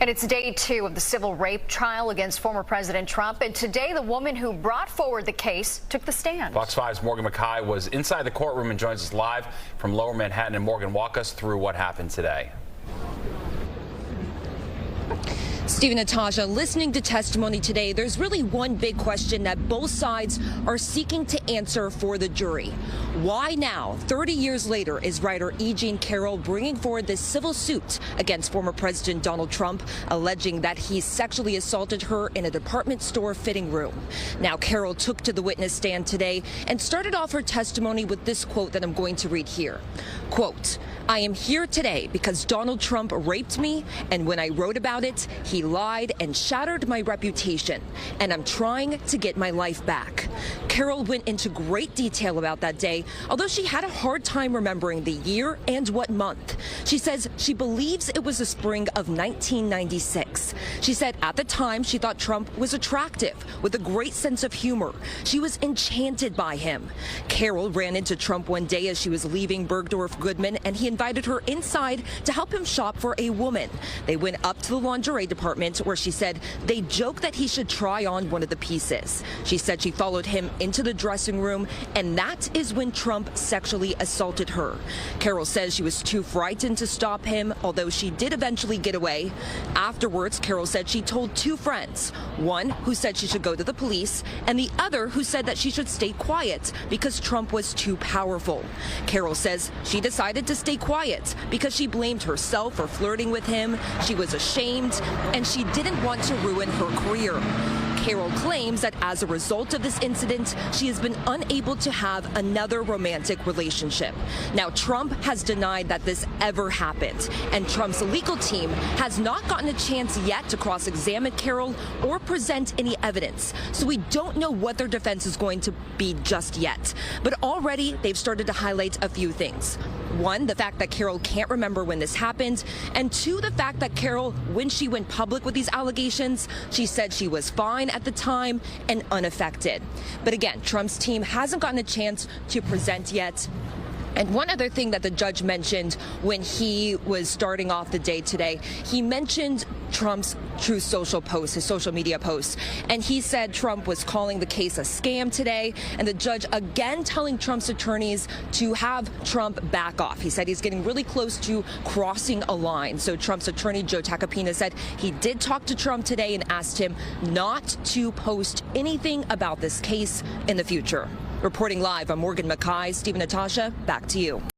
And it's day 2 of the civil rape trial against former President Trump. And today, the woman who brought forward the case took the stand. Fox 5's Morgan McKay was inside the courtroom and joins us live from Lower Manhattan. And Morgan, walk us through what happened today. Steve and Natasha, listening to testimony today, there's really one big question that both sides are seeking to answer for the jury. Why now, 30 years later, is writer E Jean Carroll bringing forward this civil suit against former President Donald Trump, alleging that he sexually assaulted her in a department store fitting room? Now, Carroll took to the witness stand today and started off her testimony with this quote that I'm going to read here. Quote, "I am here today because Donald Trump raped me, and when I wrote about it, he lied and shattered my reputation, and I'm trying to get my life back." Carroll went into great detail about that day, although she had a hard time remembering the year and what month. She says she believes it was the spring of 1996. She said at the time she thought Trump was attractive with a great sense of humor. She was enchanted by him. Carroll ran into Trump one day as she was leaving Bergdorf Goodman, and he invited her inside to help him shop for a woman. They went up to the lingerie department where she said they joked that he should try on one of the pieces. She said she followed him into the dressing room, and that is when Trump sexually assaulted her. Carroll says she was too frightened to stop him, although she did eventually get away. Afterwards, Carroll said she told two friends, one who said she should go to the police, and the other who said that she should stay quiet because Trump was too powerful. Carroll says she decided to stay quiet because she blamed herself for flirting with him. She was ashamed, and she didn't want to ruin her career. Carroll claims that as a result of this incident, she has been unable to have another romantic relationship. Now, Trump has denied that this ever happened, and Trump's legal team has not gotten a chance yet to cross-examine Carroll or present any evidence. So we don't know what their defense is going to be just yet. But already they've started to highlight a few things. One, the fact that Carroll can't remember when this happened, and two, the fact that Carroll, when she went public with these allegations, she said she was fine at the time and unaffected. But again, Trump's team hasn't gotten a chance to present yet. And one other thing that the judge mentioned when he was starting off the day today, he mentioned Trump's Truth Social posts, his social media posts, and he said Trump was calling the case a scam today, and the judge again telling Trump's attorneys to have Trump back off. He said he's getting really close to crossing a line. So Trump's attorney, Joe Tacopina, said he did talk to Trump today and asked him not to post anything about this case in the future. Reporting live, I'm Morgan McKay. Steve and Natasha, back to you.